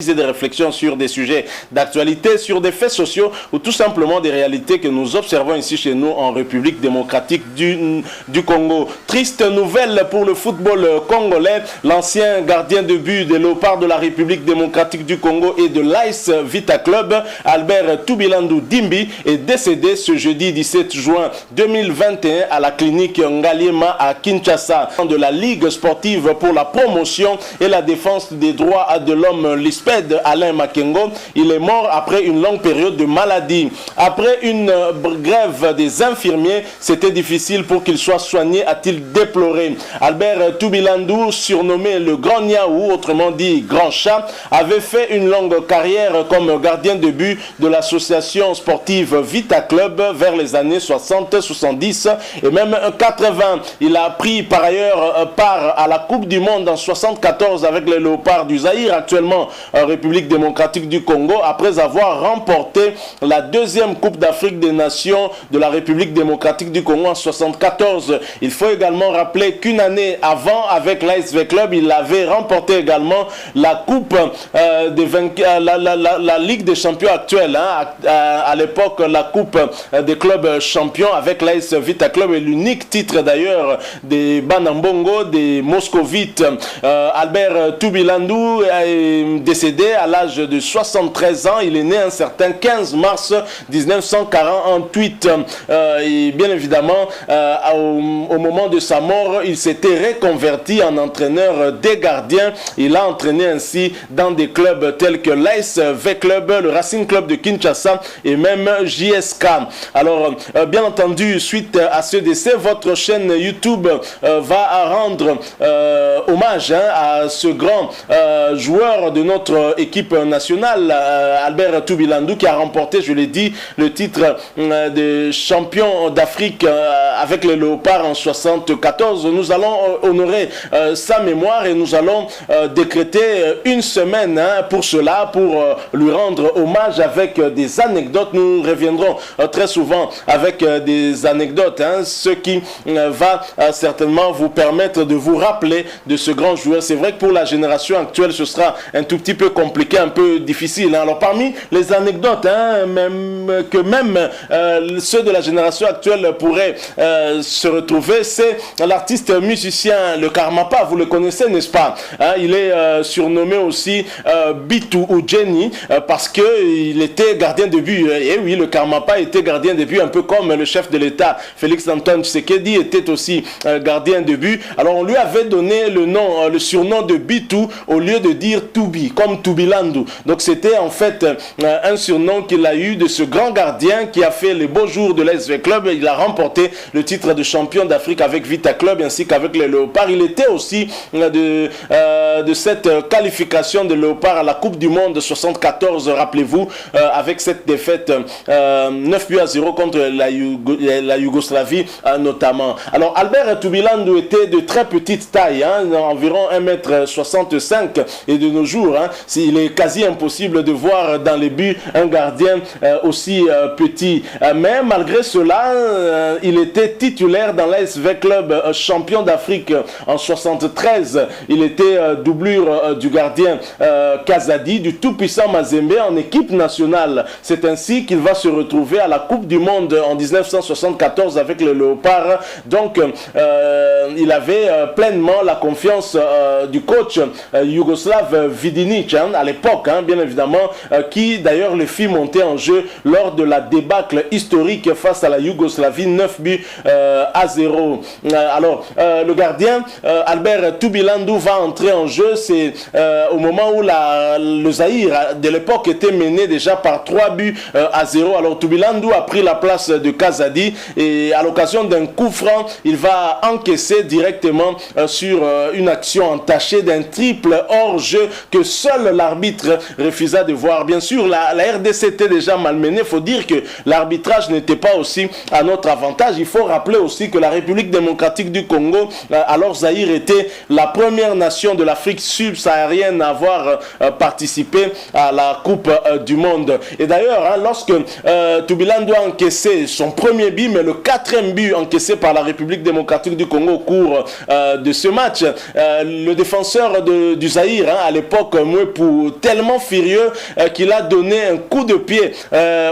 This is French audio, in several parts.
Des réflexions sur des sujets d'actualité, sur des faits sociaux ou tout simplement des réalités que nous observons ici chez nous en République démocratique du Congo. Triste nouvelle pour le football congolais. L'ancien gardien de but des Léopards de la République démocratique du Congo et de l'AS Vita Club, Albert Tubilandu Dimbi, est décédé ce jeudi 17 juin 2021 à la clinique Ngaliema à Kinshasa de la Ligue sportive pour la promotion et la défense des droits de l'homme Alain Makengo. Il est mort après une longue période de maladie. Après une grève des infirmiers, c'était difficile pour qu'il soit soigné, a-t-il déploré. Albert Tubilandu, surnommé le Grand Niaou, autrement dit Grand Chat, avait fait une longue carrière comme gardien de but de l'association sportive Vita Club vers les années 60, 70 et même 80. Il a pris par ailleurs part à la Coupe du Monde en 74 avec les Léopards du Zaïre, actuellement République démocratique du Congo, après avoir remporté la deuxième Coupe d'Afrique des Nations de la République démocratique du Congo en 74. Il faut également rappeler qu'une année avant, avec l'ASV Club, il avait remporté également la Coupe la Ligue des champions actuelle. À l'époque, la Coupe des clubs champions avec l'AS Vita Club est l'unique titre d'ailleurs des Banambongo, des Moscovites. Albert Tubilandu est décédé à l'âge de 73 ans. Il est né un certain 15 mars 1948. Et bien évidemment, au moment de sa mort, il s'était reconverti en entraîneur des gardiens. Il a entraîné ainsi dans des clubs tels que l'AS V Club, le Racing Club de Kinshasa et même JSK. Alors, bien entendu, suite à ce décès, votre chaîne YouTube va rendre hommage à ce grand joueur de notre équipe nationale, Albert Tubilandu, qui a remporté, je l'ai dit, le titre de champion d'Afrique avec les Léopards en 74. Nous allons honorer sa mémoire et nous allons décréter une semaine pour cela, pour lui rendre hommage avec des anecdotes. Nous reviendrons très souvent avec des anecdotes, ce qui va certainement vous permettre de vous rappeler de ce grand joueur. C'est vrai que pour la génération actuelle, ce sera un tout petit peu compliqué, un peu difficile. Alors parmi les anecdotes, même ceux de la génération actuelle pourraient se retrouver, c'est l'artiste musicien, le Karmapa. Vous le connaissez, n'est-ce pas? Il est surnommé aussi Bitou ou Jenny parce qu'il était gardien de but. Et oui, le Karmapa était gardien de but, un peu comme le chef de l'État, Félix-Antoine Tshisekedi, était aussi gardien de but. Alors on lui avait donné le surnom de Bitou au lieu de dire Toubi, comme Tubilandu. Donc c'était en fait un surnom qu'il a eu de ce grand gardien qui a fait les beaux jours de l'ASV Club. Il a remporté le titre de champion d'Afrique avec Vita Club ainsi qu'avec les Léopards. Il était aussi de cette qualification de Léopards à la Coupe du Monde 74, rappelez-vous, avec cette défaite 9-0 contre la Yougoslavie notamment. Alors Albert Tubilandu était de très petite taille, environ 1m65, et de nos jours, il est quasi impossible de voir dans les buts un gardien aussi petit. Mais malgré cela, il était titulaire dans l'ASV Club champion d'Afrique en 73. Il était doublure du gardien Kazadi, du tout-puissant Mazembe en équipe nationale. C'est ainsi qu'il va se retrouver à la Coupe du Monde en 1974 avec le Léopard. Donc, il avait pleinement la confiance du coach yougoslave Vidinic à l'époque, bien évidemment, qui d'ailleurs le fit monter en jeu lors de la débâcle historique face à la Yougoslavie, 9-0. Alors, le gardien Albert Tubilandu va entrer en jeu. C'est au moment où le Zaïre de l'époque était mené déjà par 3-0. Alors Tubilandu a pris la place de Kazadi et à l'occasion d'un coup franc, il va encaisser directement sur une action entachée d'un triple hors-jeu que seul l'arbitre refusa de voir. Bien sûr, la RDC était déjà malmenée. Il faut dire que l'arbitrage n'était pas aussi à notre avantage. Il faut rappeler aussi que la République démocratique du Congo, alors Zaïre, était la première nation de l'Afrique subsaharienne à avoir participé à la Coupe du Monde. Et d'ailleurs, lorsque Tubilandu a encaissé son premier but, mais le quatrième but encaissé par la République démocratique du Congo au cours de ce match, le défenseur du Zaïre, à l'époque, Moué pour tellement furieux qu'il a donné un coup de pied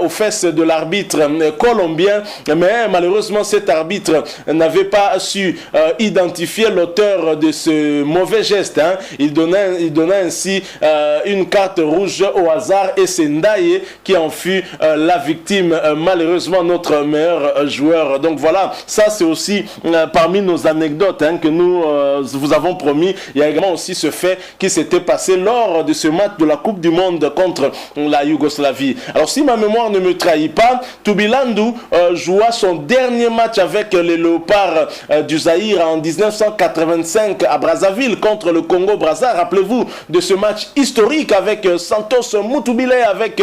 aux fesses de l'arbitre colombien, mais malheureusement cet arbitre n'avait pas su identifier l'auteur de ce mauvais geste. Il donnait ainsi une carte rouge au hasard et c'est Ndaye qui en fut la victime, malheureusement notre meilleur joueur. Donc voilà, ça c'est aussi parmi nos anecdotes que nous vous avons promis. Il y a également aussi ce fait qui s'était passé lors de ce match de la Coupe du Monde contre la Yougoslavie. Alors si ma mémoire ne me trahit pas, Tubilandu joua son dernier match avec les Léopards du Zaïre en 1985 à Brazzaville contre le Congo-Brazza. Rappelez-vous de ce match historique avec Santos Mutubile, avec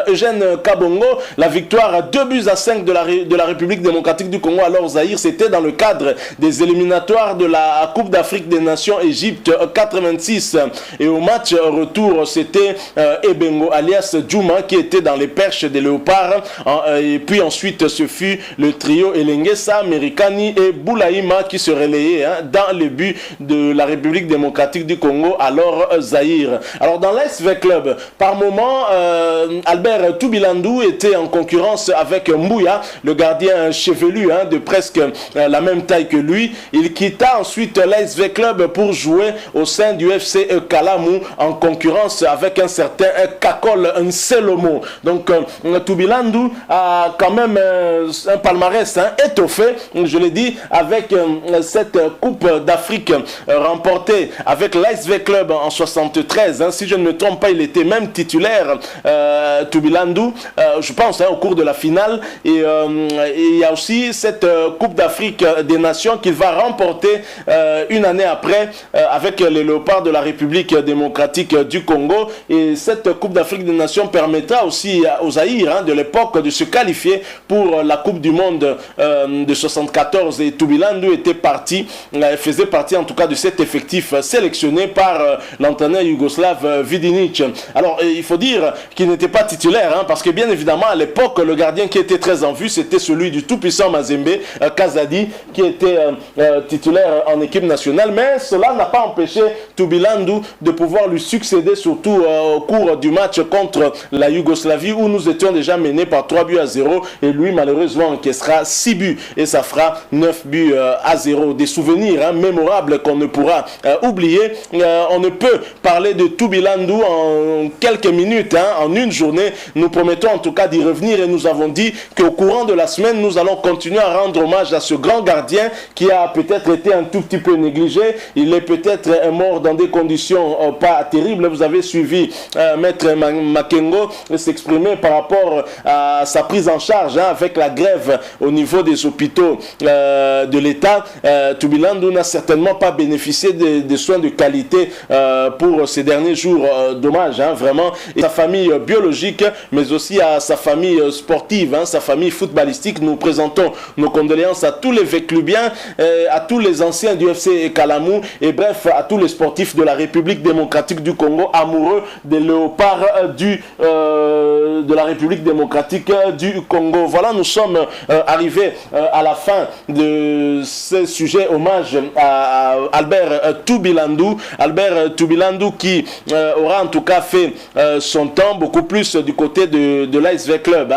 Eugène Kabongo. La victoire 2-5 de la République démocratique du Congo, alors Zaïre, c'était dans le cadre des éliminatoires de la Coupe d'Afrique des Nations Égypte 86. Et au match retour, c'était Ebengo alias Djouma qui était dans les perches des Léopards. Et puis ensuite, ce fut le trio Elengesa, Amerikani et Boulaïma qui se relayaient dans le but de la République démocratique du Congo, alors Zaïre. Alors dans l'SV Club, par moment, Albert Tubilandu était en concurrence avec Mbouya, le gardien chevelu de presque la même taille que lui. Il quitta ensuite l'SV Club pour jouer au sein du FC Kalamu en concurrence avec un certain Kakol Nselomo. Donc Tubilandu a quand même un palmarès étoffé, je l'ai dit, avec cette Coupe d'Afrique remportée avec l'SV Club en 73. Si je ne me trompe pas, il était même titulaire, Tubilandu, je pense, au cours de la finale. Et il y a aussi cette Coupe d'Afrique des Nations qu'il va remporter une année après avec les Léopards de la République démocratique du Congo. Et cette Coupe d'Afrique des Nations permettra aussi aux Zaïre de l'époque de se qualifier pour la Coupe du Monde de 74. Et Tubilandu était parti, faisait partie en tout cas de cet effectif sélectionné par l'entraîneur yougoslave Vidinic. Alors il faut dire qu'il n'était pas titulaire, parce que bien évidemment à l'époque le gardien qui était très en vue c'était celui du tout-puissant Mazembe, Kazadi, qui était titulaire en équipe nationale, mais cela n'a pas empêché Tubilandu de pouvoir lui succéder, surtout au cours du match contre la Yougoslavie où nous étions déjà menés par 3-0 et lui malheureusement encaissera 6 buts et ça fera 9-0. Des souvenirs mémorables qu'on ne pourra oublier. On ne peut parler de Tubilandu en quelques minutes, en une journée. Nous promettons en tout cas d'y revenir et nous avons dit qu'au courant de la semaine, nous allons continuer à rendre hommage à ce grand gardien qui a peut-être été un tout petit peu négligé. Il est peut-être mort dans des conditions pas terribles. Vous avez suivi Maître Makengo s'exprimer par rapport à sa prise en charge avec la grève au niveau des hôpitaux de l'État. Tubilandu n'a certainement pas bénéficié de soins de qualité pour ces derniers jours. Dommage, vraiment. Et sa famille biologique, mais aussi à sa famille sportive, sa famille footballistique. Nous présentons nos condoléances à tous les Véclubiens, à tous les anciens du FC Kalamu et bref à tous les sportifs de la République démocratique du Congo, amoureux des Léopards de la République démocratique du Congo. Voilà, nous sommes arrivés à la fin de ce sujet hommage à Albert Tubilandu. Albert Tubilandu qui aura en tout cas fait son temps beaucoup plus du côté de l'ASV Club,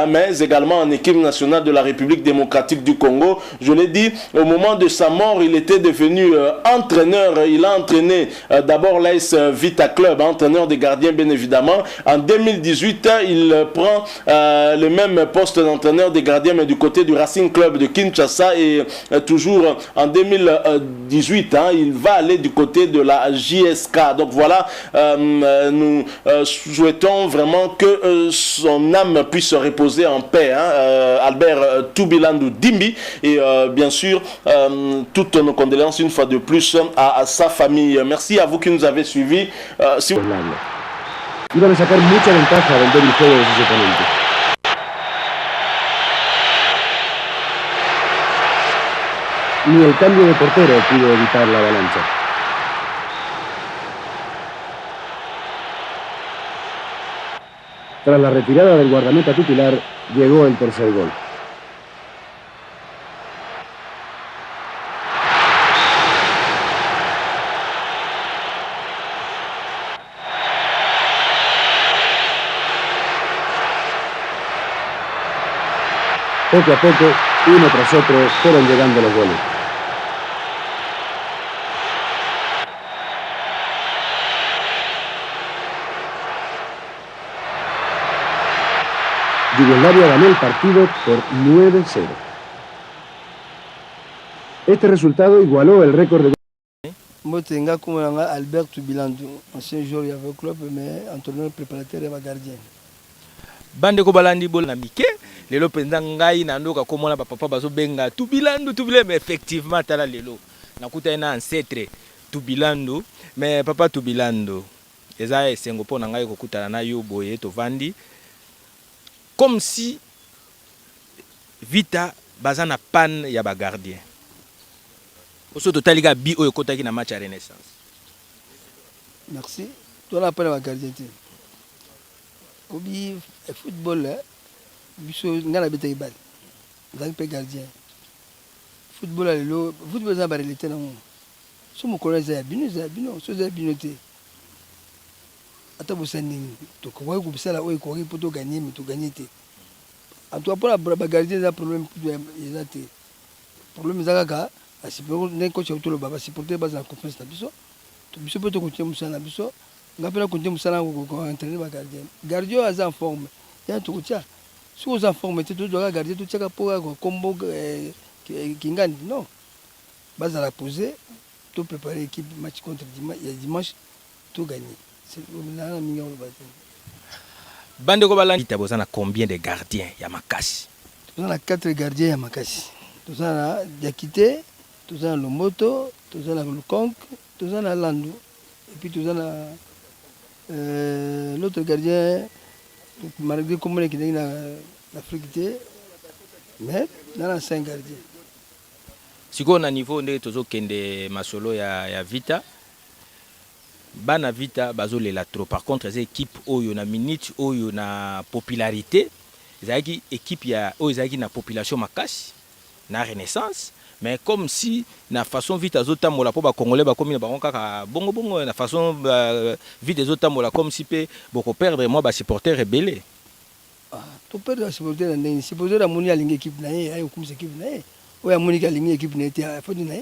mais également en équipe nationale de la République démocratique du Congo. Je l'ai dit, au moment de sa mort, il était devenu entraîneur. Il a entraîné d'abord l'AS Vita Club, entraîneur des gardiens bien évidemment. En 2018, il prend le même poste d'entraîneur des gardiens, mais du côté du Racing Club de Kinshasa. Et toujours en 2018, il va aller du côté de la JSK. Donc voilà, nous souhaitons vraiment que son âme puisse se reposer en paix. Albert Tubilandu Dimbi. Et bien sûr, toutes nos condoléances une fois de plus à sa famille. Merci à vous qui nous avez suivis. Iban a sacar mucha ventaja del débil juego de sus oponentes. Ni el cambio de portero pudo evitar la avalancha. Tras la retirada del guardameta titular, llegó el tercer gol. Poco a poco, uno tras otro, fueron llegando los goles. Yugoslavia ganó el partido por 9-0. Este resultado igualó el récord de... Moi, tenga comme Albert Tubilando, ancien joueur avec club, mais entraîneur préparateur et gardien. Bande ko balandi bol na mike lelo penza ngai na ndoka komona papa bazo benga Tubilando mais effectivement tala lelo nakuta ina ancêtre Tubilando mais papa Tubilando eza esengo pona ngai kokutana na yo boye to vandi comme si Vita bazana pan ya ba gardien oso totaliga bi oyo kotaki na match à Renaissance. Merci. Toi la pan ya gardien te. Obi football biso ngana beta ibal. Zang pe gardien. Football lelo football za ba relité na mo. So mo kola za bino so za bino te. Ata bosani to ko wa ko bisala oyo ko pour to gagner mais to gagner te. En tout cas pour la gardien za problème ezate. Problème za kaka si pour ne coach auto le baba supporter base la confiance na biso. To biso peut to continuer musala biso. Ngapela continuer musala ko entraîner ba gardien. Gardien a en forme. Ya to tia. Si vous en forme tu dois garder tout ça pour combo kingani non. Base à la poser, tout préparer l'équipe match contre dimanche tout gagner. C'est là million de bataille. Bande ko balandi tabozana combien de gardiens ya makasi? Nous avons 4 gardiens ya makasi. Nous avons Diakité, nous avons Lomoto, nous avons Lukonk, nous avons Landu et puis nous avons l'autre gardien malgré comment il est dans l'Afrique mais nous avons 5 gardiens. Siko na niveau ndenge tozokende masolo ya Vita bana Vita bazolela trop. Par contre les équipes oyo na minute oyo na popularité ezaki équipe ya oyo ezaki na population makasi na Renaissance mais comme si na façon Vita azotambola po ba congolais ba komi na bango kaka bongo na façon Vita azotambola comme si pe boko perdre moi ba supporter rebelle. Ah to perdre supporter na ndenge supporter na moni alinga équipe na ye ayo kumisa équipe na ye. Oya monika lingi équipe n'était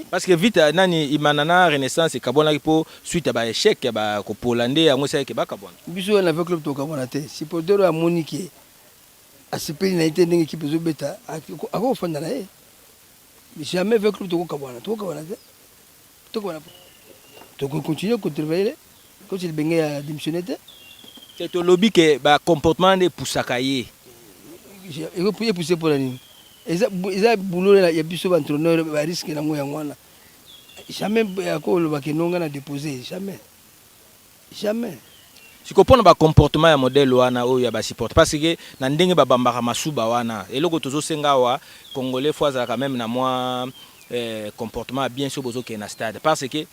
parce que vite nani imanana Renaissance kabona po suite ba échec ba ko Polandais ya mosa ke ba kabona biso na avec club to kabona te supporter ya moniki asipeli na été ndenge équipe zo beta ako fanda na ye jamais avec club to kabona te to continuer ko travailler quand il benga ya démissionner te c'est to lobby que ba comportement de poussakaye et ko pousser pour la ligne. Eza boulot ya biso ba entraîneur ba risque na ngo ya ngwana jamais ko lo ba kenonga na déposer jamais si ko pona ba comportement ya modèle wana oyo ya ba support parce que na ndenge ba bambaka masuba wana eloko tozo senga wa congolais fois za quand même na moi comportement bien sur bozo ke na stade parce que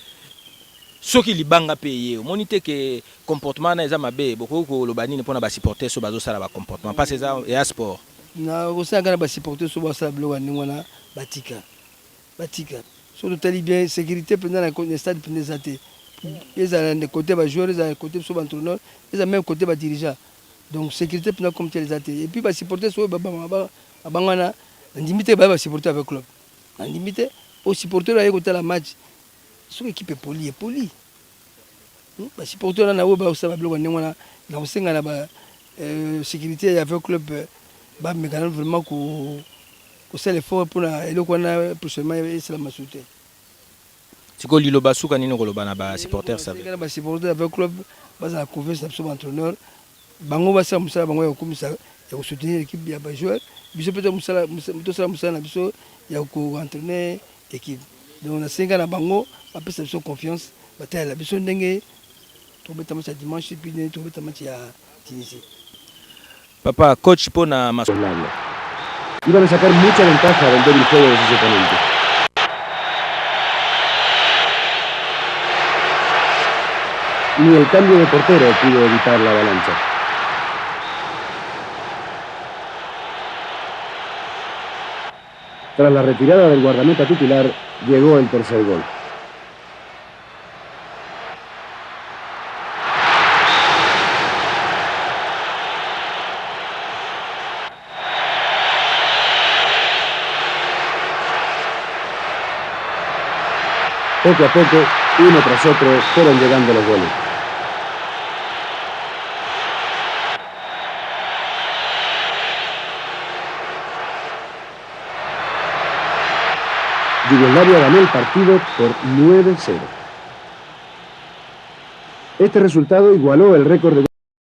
soki libanga payé monite que comportement na eza mabe boko ko lo banini pona ba supporter so bazo sala ba comportement parce que ça ya sport na osanga ba supporter so ba sala bloga ningwana batika so totali bien sécurité pendant la stade pendant ça te ils ont des côtés ba joueurs ils ont côté so ba entraîneur ils ont même côté ba dirigeant donc sécurité pendant comme tel zate et puis ba supporter so ba bangana ndimité ba supporter avec club ndimité au supporter ayo côté la match so équipe est poli ba supporter na wo ba osala bloga ningwana na osenga na ba sécurité avec club ba mécanisme vraiment ko c'est l'effort pour la eloko na prochainement c'est la masute siko lilo basuka nini ko lobana ba supporter ça ba supporter avec club ba za confiance absolument entraîneur bango ba sa musala bango ya komisa ya ko soutenir l'équipe ya ba joueur biso peut-être musala na biso ya ko entraîner équipe donc na senga na bango ba pesa biso confiance ba tala biso ndenge to beta match dimanche puis to beta match ya Tunisie. Papa, coach pona Yugoslavia. Iban a sacar mucha ventaja del débil juego de sus oponentes. Ni el cambio de portero pudo evitar la avalancha. Tras la retirada del guardameta titular, llegó el tercer gol. Poco a poco, uno tras otro, fueron llegando los goles. Yugoslavia ganó el partido por 9-0. Este resultado igualó el récord de